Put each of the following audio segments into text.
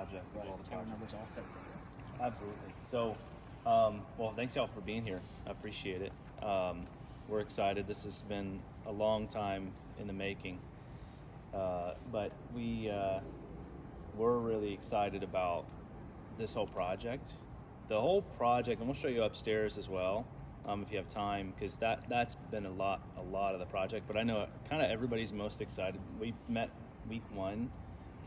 project of all the Camera projects. numbers all fits in. Absolutely. So, well, thanks y'all for being here. I appreciate it. We're excited. This has been a long time in the making, but we're really excited about this whole project. The whole project, and we'll show you upstairs as well, if you have time, because that's been a lot of the project. But I know kind of everybody's most excited. We met week 1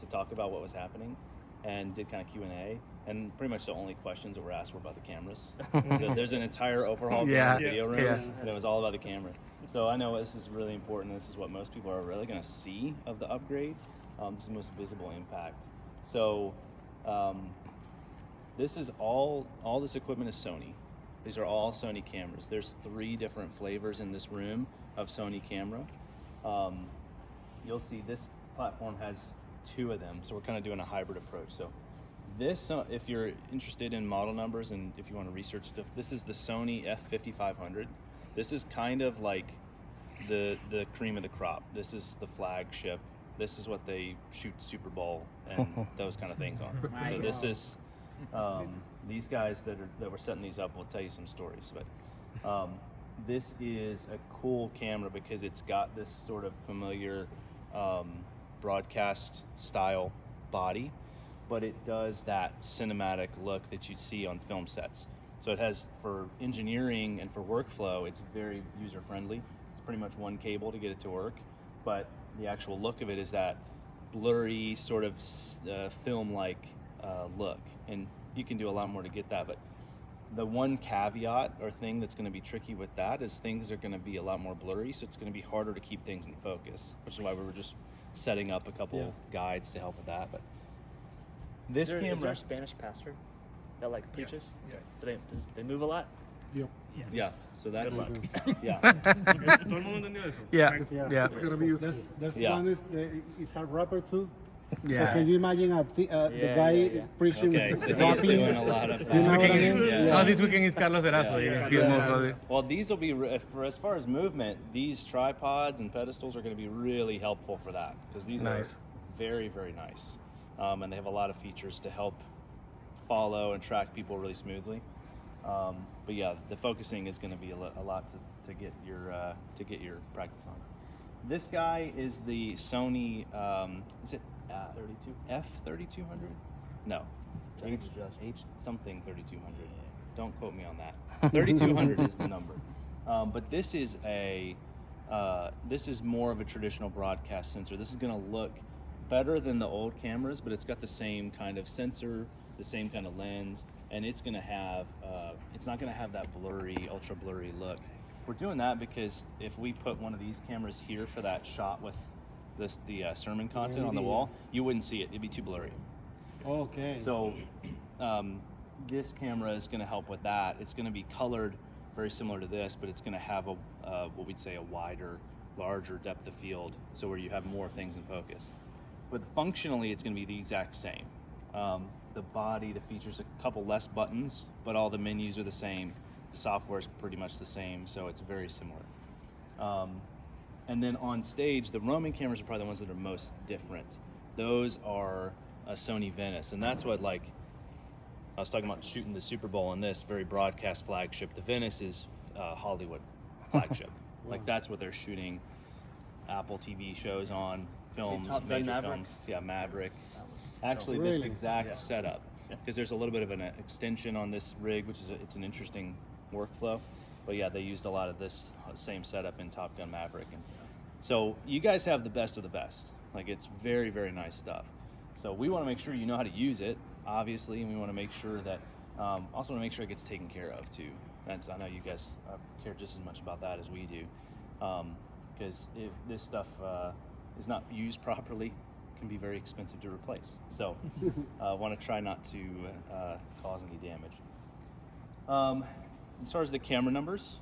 to talk about what was happening, and did kind of Q&A, and pretty much the only questions that were asked were about the cameras. So there's an entire overhaul in the video room, and it was all about the camera. So I know this is really important. This is what most people are really going to see of the upgrade. This is the most visible impact. So this is all this equipment is Sony. These are all Sony cameras. There's 3 different flavors in this room of Sony camera. You'll see this platform has 2 of them, so we're kind of doing a hybrid approach. So this, if you're interested in model numbers and if you want to research stuff, this is the Sony F5500. This is kind of like the cream of the crop. This is the flagship. This is what they shoot Super Bowl and those kind of things on. So this is these guys that were setting these up will tell you some stories. But this is a cool camera because it's got this sort of familiar broadcast style body, but it does that cinematic look that you'd see on film sets. So it has, for engineering and for workflow, it's very user friendly. It's pretty much one cable to get it to work, but the actual look of it is that blurry sort of film-like look, and you can do a lot more to get that. But the one caveat or thing that's going to be tricky with that is things are going to be a lot more blurry, so it's going to be harder to keep things in focus, which is why we were just setting up a couple guides to help with that. But this camera, is there a Spanish pastor that like preaches? Yes. Do they move a lot? Yep. Yes. yeah. So that's Good luck. yeah. Todo el mundo entendió eso? Yeah. It's gonna be useful. There's Yeah. one is a rapper too. Yeah. So can you imagine the guy preaching? Okay, so he's rapping? doing a lot of You know what I mean? Yeah. No, this weekend is Carlos Erazo. Yeah. Well, these will be, for as far as movement, these tripods and pedestals are going to be really helpful for that, because these Nice. are very, very nice. And they have a lot of features to help follow and track people really smoothly. But yeah, the focusing is going to be a lot to get your practice on. This guy is the Sony, is it 32? F3200? No. H something 3200. Don't quote me on that. 3200 is the number. But this is more of a traditional broadcast sensor. This is going to look better than the old cameras, but it's got the same kind of sensor, the same kind of lens, and it's going to have, it's not going to have that blurry, ultra blurry look. We're doing that because if we put one of these cameras here for that shot with the sermon content on the wall, you wouldn't see it. It'd be too blurry. Okay. So this camera is going to help with that. It's going to be colored very similar to this, but it's going to have what we'd say a wider, larger depth of field, so where you have more things in focus. But functionally, it's going to be the exact same. The body, the features, a couple less buttons, but all the menus are the same. The software is pretty much the same, so it's very similar. And then on stage, the roaming cameras are probably the ones that are most different. Those are a Sony Venice, and that's what, like, I was talking about shooting the Super Bowl in this very broadcast flagship. The Venice is Hollywood flagship. Like, that's what they're shooting Apple TV shows on, films, Top Gun major Maverick? films. Yeah, Maverick. That was Actually, really? this exact setup, because there's a little bit of an extension on this rig, which is it's an interesting workflow. But yeah, they used a lot of this same setup in Top Gun Maverick, and so you guys have the best of the best. Like, it's very, very nice stuff. So we want to make sure you know how to use it, obviously, and we want to make sure that also want to make sure it gets taken care of too. And I know you guys care just as much about that as we do, because if this stuff is not used properly, it can be very expensive to replace. So want to try not to cause any damage. As far as the camera numbers,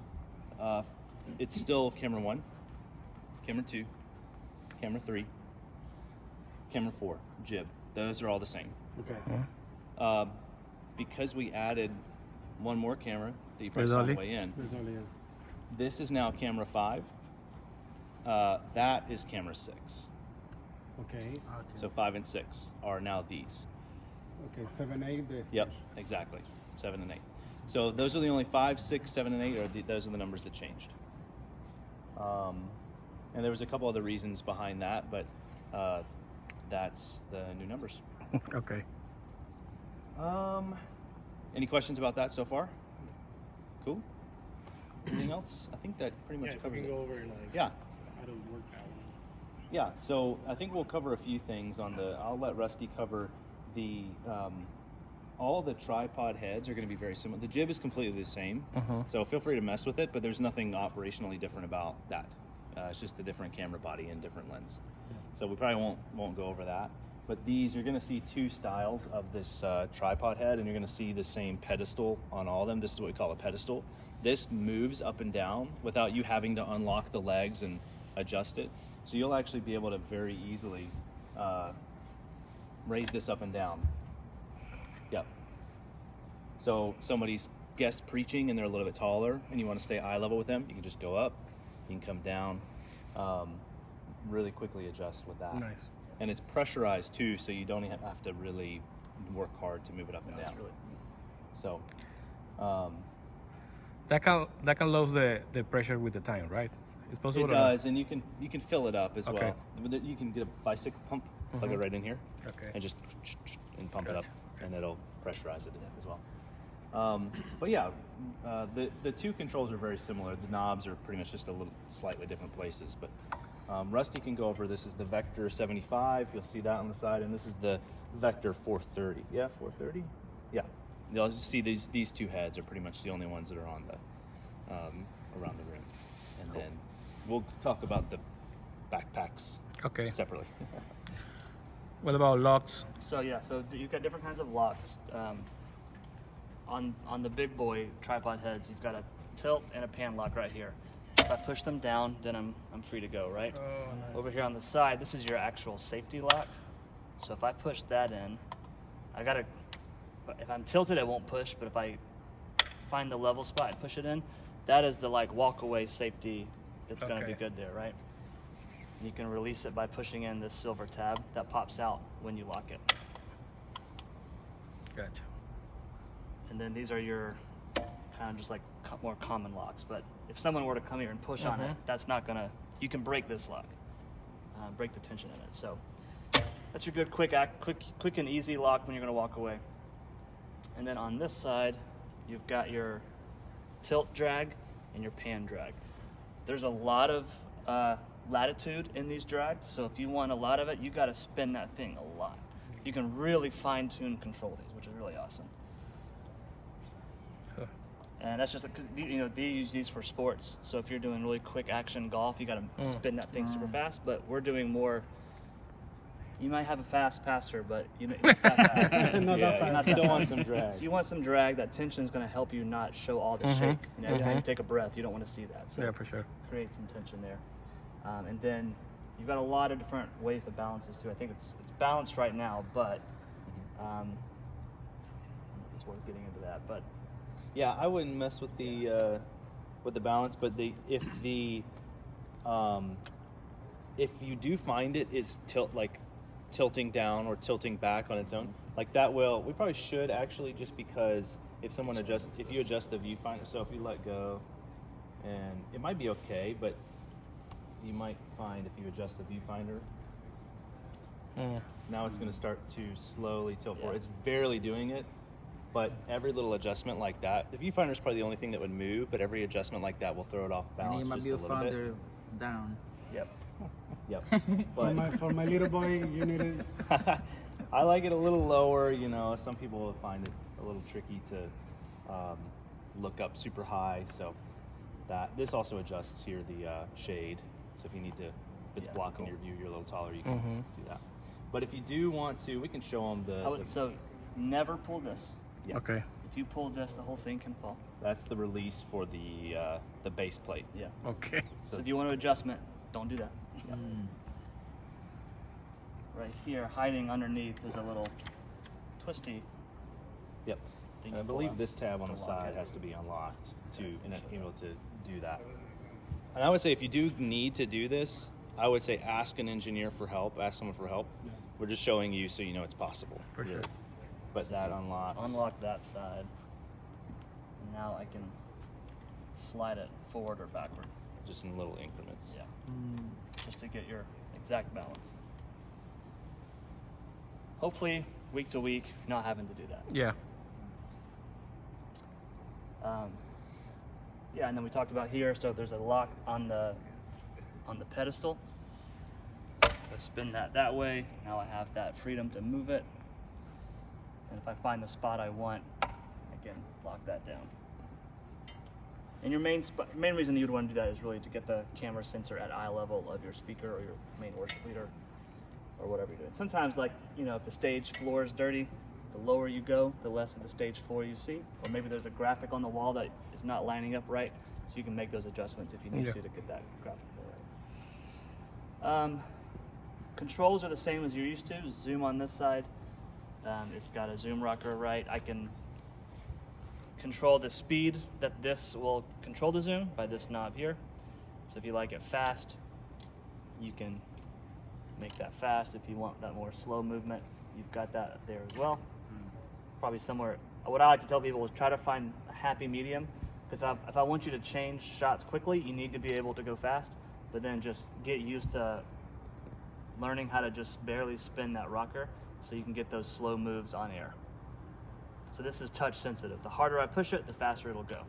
it's still camera 1, camera 2, camera 3, camera 4, jib. Those are all the same. Okay. Because we added one more camera that you press all the way in, this is now camera 5. That is camera 6. Okay. So 5 and 6 are now these. Okay, 7, 8. The Yep, exactly. 7 and 8. So those are the only 5, 6, 7, and 8. Those are the numbers that changed. And there was a couple other reasons behind that, but that's the new numbers. Okay. Any questions about that so far? Cool. Anything else? I think that pretty much Yeah, covers we can it. go over like Yeah. how to work that one. Yeah, so I think we'll cover a few things on the. I'll let Rusty cover the. All the tripod heads are going to be very similar. The jib is completely the same, so feel free to mess with it. But there's nothing operationally different about that. It's just a different camera body and different lens. So we probably won't go over that. But these, you're going to see 2 styles of this tripod head, and you're going to see the same pedestal on all of them. This is what we call a pedestal. This moves up and down without you having to unlock the legs and adjust it. So you'll actually be able to very easily raise this up and down. Yep. So somebody's guest preaching and they're a little bit taller and you want to stay eye level with them, you can just go up, you can come down, really quickly adjust with that. Nice. And it's pressurized too, so you don't even have to really work hard to move it up and down. Really, So That can lose the pressure with the time, right? It's possible. it does, and you can fill it up as Okay. well. You can get a bicycle pump, plug it right in here, Okay. and just and pump it up, Gotcha. and it'll pressurize it as well. But yeah, the 2 controls are very similar. The knobs are pretty much just a little slightly different places. But Rusty can go over. This is the Vector 75. You'll see that on the side, and this is the Vector 430. Yeah, 430. Yeah, you'll just see these 2 heads are pretty much the only ones that are on the around the rim, and then we'll talk about the backpacks Okay. separately. What about locks? So yeah, so you've got different kinds of locks. On the big boy tripod heads, you've got a tilt and a pan lock right here. If I push them down, then I'm free to go, right? Over here on the side, this is your actual safety lock. So if I push that in, if I'm tilted, it won't push, but if I find the level spot and push it in, that is the like walk away safety. It's gonna be Okay. good there, right? You can release it by pushing in this silver tab that pops out when you lock it. Gotcha. And then these are your kind of just like more common locks. But if someone were to come here and push on it, that's not gonna. You can break this lock, break the tension in it. So that's your good quick and easy lock when you're gonna walk away. And then on this side, you've got your tilt drag and your pan drag. There's a lot of latitude in these drags, so if you want a lot of it, you got to spin that thing a lot. You can really fine-tune control these, which is really awesome. Huh. And that's just because they use these for sports. So if you're doing really quick action golf, you got to spin that thing super fast. But we're doing more. You might have a fast passer, but not that fast. Not that Yeah, fast. you still want some drag. So you want some drag. That tension is going to help you not show all the shake. Every time you take a breath, you don't want to see that. So Yeah, for sure. create some tension there. And then you've got a lot of different ways to balance this too. I think it's balanced right now, but it's worth getting into that. But Yeah, I wouldn't mess with the balance, but if you do find it is tilting down or tilting back on its own, like that we probably should actually, just because if you adjust the viewfinder, so if you let go, and it might be okay, but you might find if you adjust the viewfinder, now it's going to start to slowly tilt forward. It's barely doing it, but every little adjustment like that, the viewfinder is probably the only thing that would move, but every adjustment like that will throw it off balance And just you a might little be bit. down. yep. Yep. For my little boy, you need it. I like it a little lower. Some people will find it a little tricky to look up super high. So this also adjusts here the shade. So if you need to, if it's blocking your view, you're a little taller, you can do that. But if you do want to, we can show them So never pull this. Yeah. Okay. If you pull this, the whole thing can fall. That's the release for the base plate. Yeah. Okay. So if you want an adjustment, don't do that. Right here, hiding underneath, there's a little twisty. Yep. thing And I you pull believe out this tab on to the lock side it. has to be unlocked to able to do that. And I would say if you do need to do this, I would say ask an engineer for help, ask someone for help. We're just showing you so you know it's possible. For sure. But that unlocks. Unlock that side. And now I can slide it forward or backward. Just in little increments. Yeah. Just to get your exact balance. Hopefully, week to week, you're not having to do that. Yeah. Yeah, and then we talked about here, so there's a lock on the pedestal. I spin that way. Now I have that freedom to move it. And if I find the spot I want, I can lock that down. And your main reason you would want to do that is really to get the camera sensor at eye level of your speaker or your main worship leader or whatever you're doing. Sometimes, like, you know, if the stage floor is dirty, the lower you go, the less of the stage floor you see. Or maybe there's a graphic on the wall that is not lining up right, so you can make those adjustments if you need to get that graphic right. Controls are the same as you're used to. Zoom on this side. It's got a zoom rocker, right? I can control the speed that this will control the zoom by this knob here. So if you like it fast, you can make that fast. If you want that more slow movement, you've got that there as well. Probably somewhere. What I like to tell people is try to find a happy medium, because if I want you to change shots quickly, you need to be able to go fast, but then just get used to learning how to just barely spin that rocker so you can get those slow moves on air. So this is touch sensitive. The harder I push it, the faster it'll go.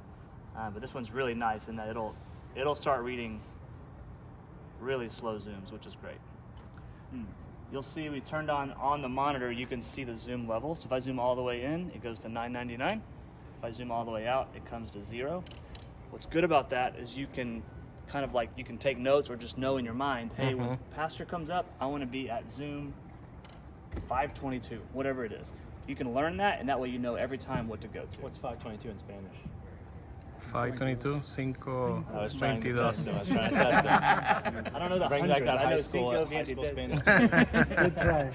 But this one's really nice in that it'll start reading really slow zooms, which is great. You'll see we turned on the monitor, you can see the zoom level. So if I zoom all the way in, it goes to 999. If I zoom all the way out, it comes to 0. What's good about that is you can kind of like, you can take notes or just know in your mind, hey, when pastor comes up, I want to be at zoom 522, whatever it is. You can learn that, and that way you know every time what to go to. What's 522 in Spanish? 522, cinco, I was trying to 22. test him. I don't know the Bring back hundreds. that I high know school, cinco, high school 23. Spanish. Good try.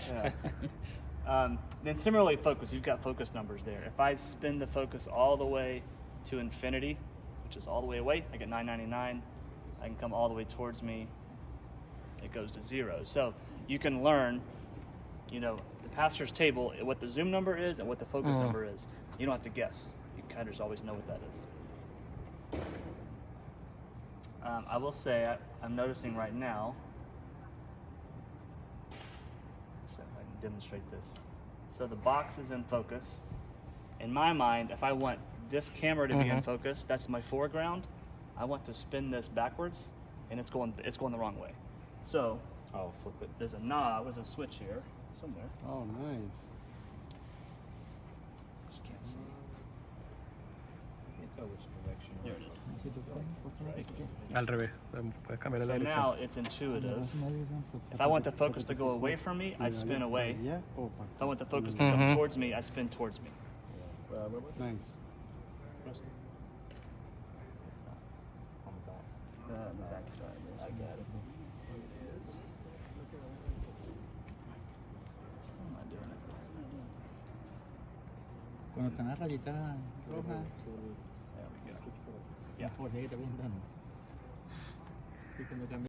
Then similarly, focus. You've got focus numbers there. If I spin the focus all the way to infinity, which is all the way away, I get 999. I can come all the way towards me, it goes to 0. So you can learn, you know, the pastor's table, what the zoom number is and what the focus number is. You don't have to guess. You kind of just always know what that is. I will say, I'm noticing right now, so if I can demonstrate this. So the box is in focus. In my mind, if I want this camera to be in focus, that's my foreground. I want to spin this backwards, and it's going the wrong way. So, Flip it. there's a knob, there's a switch here somewhere. Oh, nice. Just can't see. Can't tell which direction. There it is. Al revés. Puedes cambiar So la now dirección. it's intuitive. If I want the focus to go away from me, I spin away. If I want the focus to come towards me, I spin towards me. Nice. On the back side. I got it. Still not doing it. Cuando están las rayitas rojas, There we go. la forjeta bien grande. Sí, cuando cambia